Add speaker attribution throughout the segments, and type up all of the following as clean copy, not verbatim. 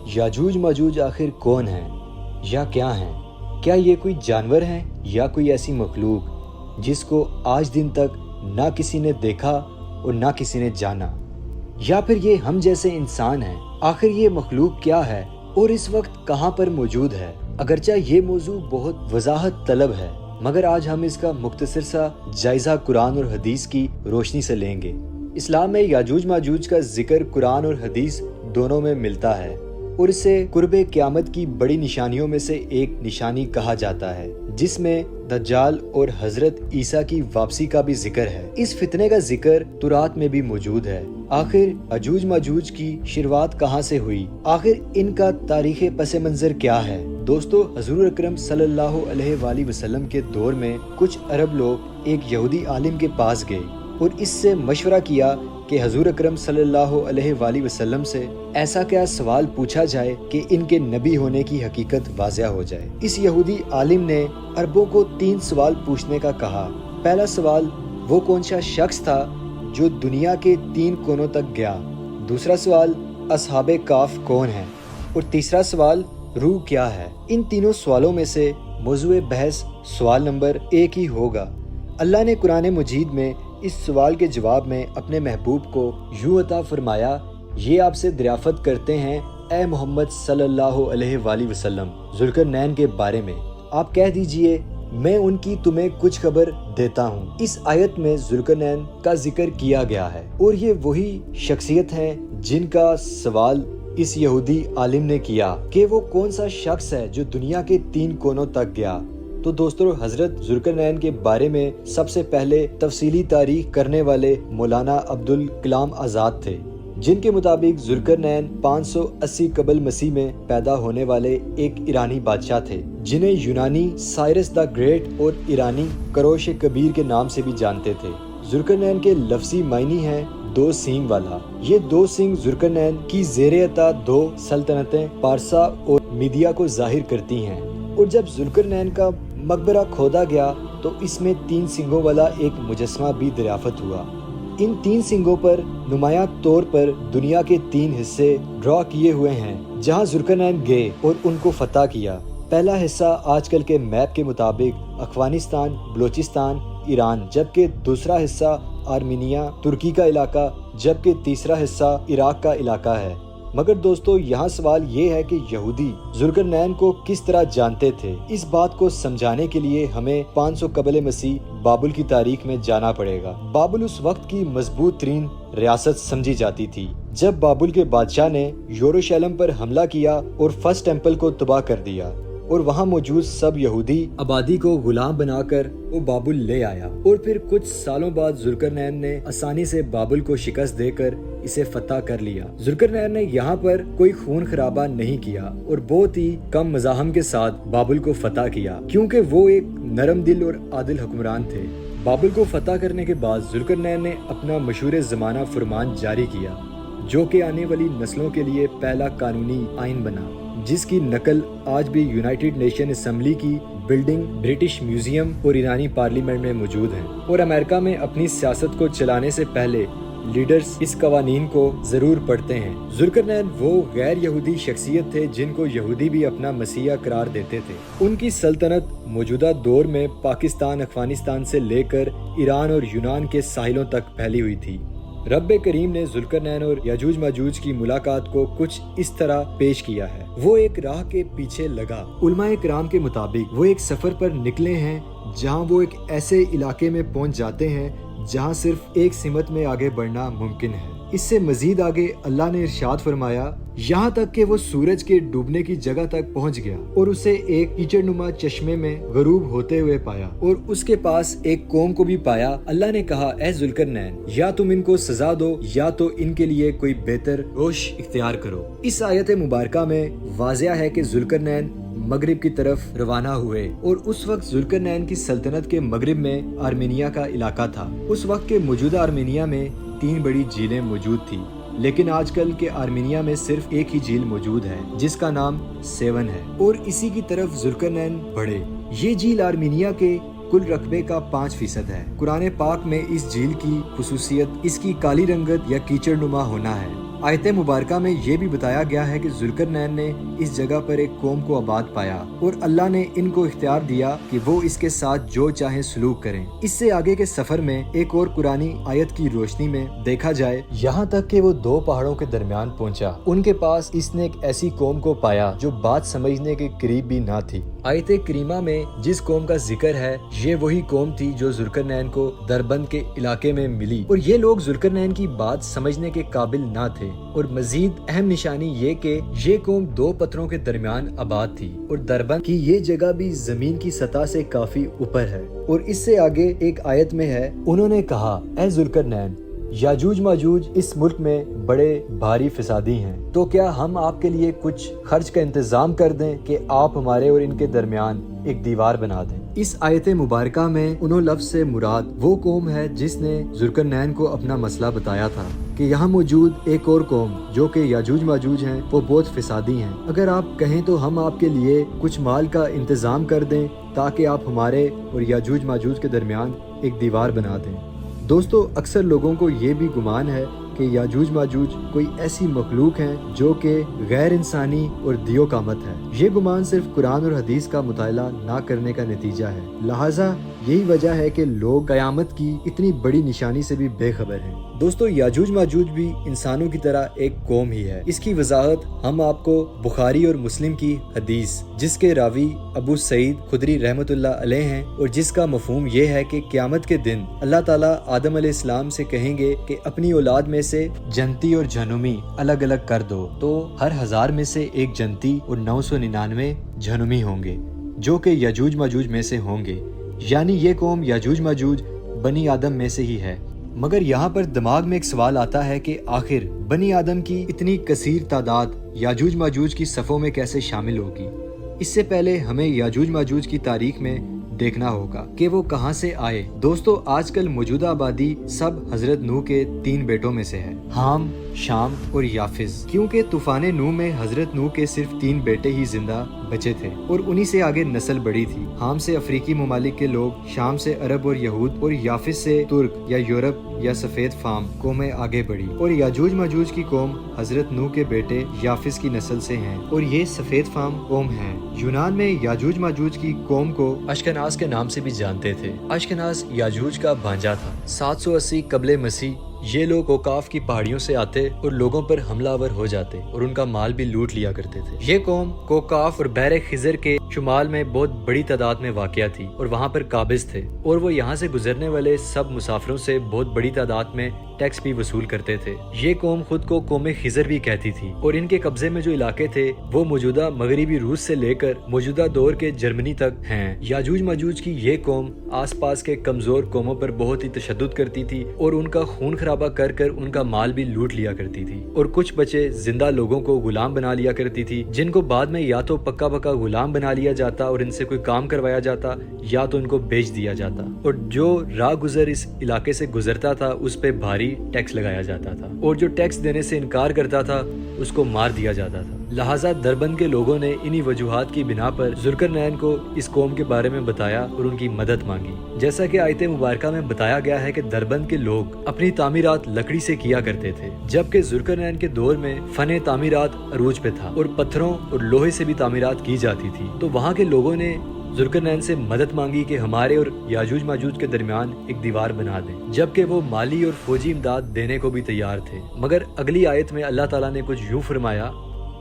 Speaker 1: یاجوج ماجوج آخر کون ہیں یا کیا ہیں؟ کیا یہ کوئی جانور ہیں یا کوئی ایسی مخلوق جس کو آج دن تک نہ کسی نے دیکھا اور نہ کسی نے جانا؟ یا پھر یہ ہم جیسے انسان ہیں؟ آخر یہ مخلوق کیا ہے اور اس وقت کہاں پر موجود ہے؟ اگرچہ یہ موضوع بہت وضاحت طلب ہے، مگر آج ہم اس کا مختصر سا جائزہ قرآن اور حدیث کی روشنی سے لیں گے۔ اسلام میں یاجوج ماجوج کا ذکر قرآن اور حدیث دونوں میں ملتا ہے اور اسے قرب قیامت کی بڑی نشانیوں میں سے ایک نشانی کہا جاتا ہے، جس میں دجال اور حضرت عیسیٰ کی واپسی کا بھی ذکر ہے۔ اس فتنے کا ذکر تورات میں بھی موجود ہے۔ آخر یاجوج ماجوج کی شروعات کہاں سے ہوئی؟ آخر ان کا تاریخ پس منظر کیا ہے؟ دوستو، حضور اکرم صلی اللہ علیہ وآلہ وسلم کے دور میں کچھ عرب لوگ ایک یہودی عالم کے پاس گئے اور اس سے مشورہ کیا کہ حضور اکرم صلی اللہ علیہ وآلہ وسلم سے ایسا کیا سوال پوچھا جائے کہ ان کے نبی ہونے کی حقیقت واضح ہو جائے۔ اس یہودی عالم نے عربوں کو 3 سوال پوچھنے کا کہا۔ پہلا سوال، وہ کون سا شخص تھا جو دنیا کے 3 کونوں تک گیا؟ دوسرا سوال، اصحاب کاف کون ہیں؟ اور تیسرا سوال، روح کیا ہے؟ ان تینوں سوالوں میں سے موضوع بحث سوال نمبر 1 ہی ہوگا۔ اللہ نے قرآن مجید میں اس سوال کے جواب میں اپنے محبوب کو یوں عطا فرمایا، یہ آپ سے دریافت کرتے ہیں اے محمد صلی اللہ علیہ وآلہ وسلم ذوالقرنین کے بارے میں، آپ کہہ دیجئے میں ان کی تمہیں کچھ خبر دیتا ہوں۔ اس آیت میں ذوالقرنین کا ذکر کیا گیا ہے اور یہ وہی شخصیت ہیں جن کا سوال اس یہودی عالم نے کیا کہ وہ کون سا شخص ہے جو دنیا کے 3 کونوں تک گیا۔ تو دوستو، حضرت ذوالقرنین کے بارے میں سب سے پہلے تفصیلی تاریخ کرنے والے مولانا عبدالکلام آزاد تھے، جن کے مطابق ذوالقرنین 580 قبل مسیح میں پیدا ہونے والے ایک ایرانی بادشاہ تھے، جنہیں یونانی سائرس دا گریٹ اور ایرانی کروش کبیر کے نام سے بھی جانتے تھے۔ ذوالقرنین کے لفظی معنی ہیں 2 سینگ والا۔ یہ 2 سینگ ذوالقرنین کی زیر عطا 2 سلطنتیں پارسا اور میدیا کو ظاہر کرتی ہیں، اور جب ذوالقرنین کا مقبرہ کھودا گیا تو اس میں 3 سینگوں والا ایک مجسمہ بھی دریافت ہوا۔ ان 3 سینگوں پر نمایاں طور پر دنیا کے 3 حصے ڈرا کیے ہوئے ہیں جہاں ذوالقرنین گئے اور ان کو فتح کیا۔ پہلا حصہ آج کل کے میپ کے مطابق افغانستان، بلوچستان، ایران، جبکہ دوسرا حصہ آرمینیا، ترکی کا علاقہ، جبکہ تیسرا حصہ عراق کا علاقہ ہے۔ مگر دوستو، یہاں سوال یہ ہے کہ یہودی ذوالقرنین کو کس طرح جانتے تھے؟ اس بات کو سمجھانے کے لیے ہمیں 500 قبل مسیح بابل کی تاریخ میں جانا پڑے گا۔ بابل اس وقت کی مضبوط ترین ریاست سمجھی جاتی تھی جب بابل کے بادشاہ نے یروشلم پر حملہ کیا اور فرسٹ ٹیمپل کو تباہ کر دیا اور وہاں موجود سب یہودی آبادی کو غلام بنا کر وہ بابل لے آیا، اور پھر کچھ سالوں بعد ذوالقرنین نے آسانی سے بابل کو شکست دے کر اسے فتح کر لیا۔ ذوالقرنین نے یہاں پر کوئی خون خرابہ نہیں کیا اور بہت ہی کم مزاحم کے ساتھ بابل کو فتح کیا، کیونکہ وہ ایک نرم دل اور عادل حکمران تھے۔ بابل کو فتح کرنے کے بعد ذوالقرنین نے اپنا مشہور زمانہ فرمان جاری کیا، جو کہ آنے والی نسلوں کے لیے پہلا قانونی آئین بنا، جس کی نقل آج بھی یونائیٹڈ نیشن اسمبلی کی بلڈنگ، برٹش میوزیم اور ایرانی پارلیمنٹ میں موجود ہیں۔ اور امریکہ میں اپنی سیاست کو چلانے سے پہلے لیڈرز اس قوانین کو ضرور پڑھتے ہیں۔ ذوالقرنین وہ غیر یہودی شخصیت تھے جن کو یہودی بھی اپنا مسیحا قرار دیتے تھے۔ ان کی سلطنت موجودہ دور میں پاکستان، افغانستان سے لے کر ایران اور یونان کے ساحلوں تک پھیلی ہوئی تھی۔ رب کریم نے ذوالقرنین اور یاجوج ماجوج کی ملاقات کو کچھ اس طرح پیش کیا ہے۔ وہ ایک راہ کے پیچھے لگا۔ علماء کرام کے مطابق وہ ایک سفر پر نکلے ہیں جہاں وہ ایک ایسے علاقے میں پہنچ جاتے ہیں جہاں صرف ایک سمت میں آگے بڑھنا ممکن ہے۔ اس سے مزید آگے اللہ نے ارشاد فرمایا، یہاں تک کہ وہ سورج کے ڈوبنے کی جگہ تک پہنچ گیا اور اسے ایک کیچڑ نما چشمے میں غروب ہوتے ہوئے پایا اور اس کے پاس ایک قوم کو بھی پایا۔ اللہ نے کہا، اے ذوالقرنین، یا تم ان کو سزا دو یا تو ان کے لیے کوئی بہتر روش اختیار کرو۔ اس آیت مبارکہ میں واضح ہے کہ ذوالقرنین مغرب کی طرف روانہ ہوئے اور اس وقت ذوالقرنین کی سلطنت کے مغرب میں آرمینیا کا علاقہ تھا۔ اس وقت کے موجودہ آرمینیا میں 3 بڑی جھیلیں موجود تھی، لیکن آج کل کے آرمینیا میں صرف ایک ہی جھیل موجود ہے جس کا نام سیون ہے، اور اسی کی طرف ذوالقرنین بڑھے۔ یہ جھیل آرمینیا کے کل رقبے کا 5% ہے۔ قرآن پاک میں اس جھیل کی خصوصیت اس کی کالی رنگت یا کیچڑ نما ہونا ہے۔ آیت مبارکہ میں یہ بھی بتایا گیا ہے کہ ذوالقرنین نے اس جگہ پر ایک قوم کو آباد پایا اور اللہ نے ان کو اختیار دیا کہ وہ اس کے ساتھ جو چاہیں سلوک کریں۔ اس سے آگے کے سفر میں ایک اور قرآنی آیت کی روشنی میں دیکھا جائے، یہاں تک کہ وہ دو پہاڑوں کے درمیان پہنچا، ان کے پاس اس نے ایک ایسی قوم کو پایا جو بات سمجھنے کے قریب بھی نہ تھی۔ آیت کریمہ میں جس قوم کا ذکر ہے یہ وہی قوم تھی جو ذوالقرنین کو دربند کے علاقے میں ملی، اور یہ لوگ ذوالقرنین کی بات سمجھنے کے قابل نہ تھے۔ اور مزید اہم نشانی یہ کہ یہ قوم دو پتھروں کے درمیان آباد تھی، اور دربند کی یہ جگہ بھی زمین کی سطح سے کافی اوپر ہے۔ اور اس سے آگے ایک آیت میں ہے، انہوں نے کہا اے ذوالقرنین، یاجوج ماجوج اس ملک میں بڑے بھاری فسادی ہیں، تو کیا ہم آپ کے لیے کچھ خرچ کا انتظام کر دیں کہ آپ ہمارے اور ان کے درمیان ایک دیوار بنا دیں۔ اس آیت مبارکہ میں انہوں لفظ سے مراد وہ قوم ہے جس نے ذوالقرنین کو اپنا مسئلہ بتایا تھا کہ یہاں موجود ایک اور قوم جو کہ یاجوج ماجوج ہیں وہ بہت فسادی ہیں، اگر آپ کہیں تو ہم آپ کے لیے کچھ مال کا انتظام کر دیں تاکہ آپ ہمارے اور یاجوج ماجوج کے درمیان ایک دیوار بنا دیں۔ دوستو، اکثر لوگوں کو یہ بھی گمان ہے کہ یاجوج ماجوج کوئی ایسی مخلوق ہیں جو کہ غیر انسانی اور دیو قامت ہے۔ یہ گمان صرف قرآن اور حدیث کا مطالعہ نہ کرنے کا نتیجہ ہے، لہٰذا یہی وجہ ہے کہ لوگ قیامت کی اتنی بڑی نشانی سے بھی بے خبر ہیں۔ دوستو، یاجوج ماجوج بھی انسانوں کی طرح ایک قوم ہی ہے۔ اس کی وضاحت ہم آپ کو بخاری اور مسلم کی حدیث جس کے راوی ابو سعید خدری رحمۃ اللہ علیہ ہیں، اور جس کا مفہوم یہ ہے کہ قیامت کے دن اللہ تعالیٰ آدم علیہ السلام سے کہیں گے کہ اپنی اولاد میں سے جنتی اور جہنمی الگ الگ کر دو، تو ہر 1000 میں سے ایک جنتی اور 999 جہنمی ہوں گے جو کہ یاجوج ماجوج میں سے ہوں گے، یعنی یہ قوم یاجوج ماجوج بنی آدم میں سے ہی ہے۔ مگر یہاں پر دماغ میں ایک سوال آتا ہے کہ آخر بنی آدم کی اتنی کثیر تعداد یاجوج ماجوج کی صفوں میں کیسے شامل ہوگی؟ اس سے پہلے ہمیں یاجوج ماجوج کی تاریخ میں دیکھنا ہوگا کہ وہ کہاں سے آئے۔ دوستو، آج کل موجودہ آبادی سب حضرت نوح کے 3 بیٹوں میں سے ہے، حام، شام اور یافز، کیونکہ طوفان نوح میں حضرت نوح کے صرف 3 بیٹے ہی زندہ بچے تھے اور انہی سے آگے نسل بڑھی تھی۔ حام سے افریقی ممالک کے لوگ، شام سے عرب اور یہود، اور یافز سے ترک یا یورپ یا سفید فام قومیں آگے بڑھی، اور یاجوج ماجوج کی قوم حضرت نوح کے بیٹے یافز کی نسل سے ہیں، اور یہ سفید فام قوم ہیں۔ یونان میں یاجوج ماجوج کی قوم کو اشکناز کے نام سے بھی جانتے تھے۔ اشکناز یاجوج کا بھانجا تھا۔ 780 قبل مسیح یہ لوگ اوقاف کی پہاڑیوں سے آتے اور لوگوں پر حملہ آور ہو جاتے اور ان کا مال بھی لوٹ لیا کرتے تھے۔ یہ قوم کوکاف اور بحر خضر کے شمال میں بہت بڑی تعداد میں واقع تھی اور وہاں پر قابض تھے، اور وہ یہاں سے گزرنے والے سب مسافروں سے بہت بڑی تعداد میں ٹیکس بھی وصول کرتے تھے۔ یہ قوم خود کو قوم خضر بھی کہتی تھی، اور ان کے قبضے میں جو علاقے تھے وہ موجودہ مغربی روس سے لے کر موجودہ دور کے جرمنی تک ہیں۔ یاجوج ماجوج کی یہ قوم آس پاس کے کمزور قوموں پر بہت ہی تشدد کرتی تھی اور ان کا خون خرابہ کر کر ان کا مال بھی لوٹ لیا کرتی تھی، اور کچھ بچے زندہ لوگوں کو غلام بنا لیا کرتی تھی، جن کو بعد میں یا تو پکا پکا غلام بنا لیا جاتا اور ان سے کوئی کام کروایا جاتا، یا تو ان کو بیچ دیا جاتا، اور جو راہ گزر اس علاقے سے گزرتا تھا اس پہ بھاری ٹیکس لگایا جاتا تھا، اور جو ٹیکس دینے سے انکار کرتا تھا اس کو مار دیا جاتا تھا۔ لہٰذا دربند کے لوگوں نے انہی وجوہات کی بنا پر ذوالقرنین کو اس قوم کے بارے میں بتایا اور ان کی مدد مانگی۔ جیسا کہ آیت مبارکہ میں بتایا گیا ہے کہ دربند کے لوگ اپنی تعمیرات لکڑی سے کیا کرتے تھے، جبکہ ذوالقرنین کے دور میں فن تعمیرات عروج پہ تھا اور پتھروں اور لوہے سے بھی تعمیرات کی جاتی تھی۔ تو وہاں کے لوگوں نے ذوالقرنین سے مدد مانگی کہ ہمارے اور یاجوج ماجوج کے درمیان ایک دیوار بنا دیں، جبکہ وہ مالی اور فوجی امداد دینے کو بھی تیار تھے۔ مگر اگلی آیت میں اللہ تعالیٰ نے کچھ یوں فرمایا،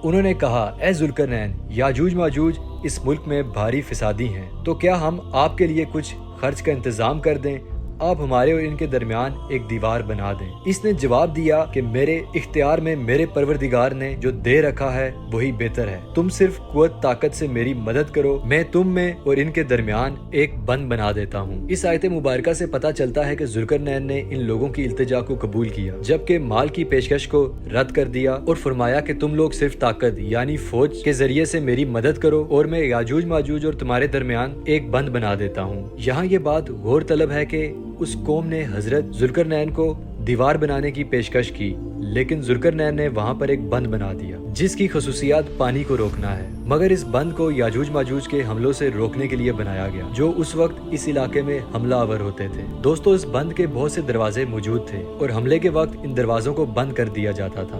Speaker 1: انہوں نے کہا اے ذوالقرنین، یاجوج ماجوج اس ملک میں بھاری فسادی ہیں، تو کیا ہم آپ کے لیے کچھ خرچ کا انتظام کر دیں، آپ ہمارے اور ان کے درمیان ایک دیوار بنا دیں۔ اس نے جواب دیا کہ میرے اختیار میں میرے پروردگار نے جو دے رکھا ہے وہی بہتر ہے، تم صرف قوت طاقت سے میری مدد کرو، میں تم میں اور ان کے درمیان ایک بند بنا دیتا ہوں۔ اس آیت مبارکہ سے پتہ چلتا ہے کہ ذوالقرنین نے ان لوگوں کی التجا کو قبول کیا، جبکہ مال کی پیشکش کو رد کر دیا اور فرمایا کہ تم لوگ صرف طاقت یعنی فوج کے ذریعے سے میری مدد کرو اور میں یاجوج ماجوج اور تمہارے درمیان ایک بند بنا دیتا ہوں۔ یہاں یہ بات غور طلب ہے کہ اس قوم نے حضرت ذوالقرنین کو دیوار بنانے کی پیشکش کی، لیکن ذوالقرنین نے وہاں پر ایک بند بنا دیا جس کی خصوصیات پانی کو روکنا ہے، مگر اس بند کو یاجوج ماجوج کے حملوں سے روکنے کے لیے بنایا گیا جو اس وقت اس علاقے میں حملہ آور ہوتے تھے۔ دوستو، اس بند کے بہت سے دروازے موجود تھے اور حملے کے وقت ان دروازوں کو بند کر دیا جاتا تھا۔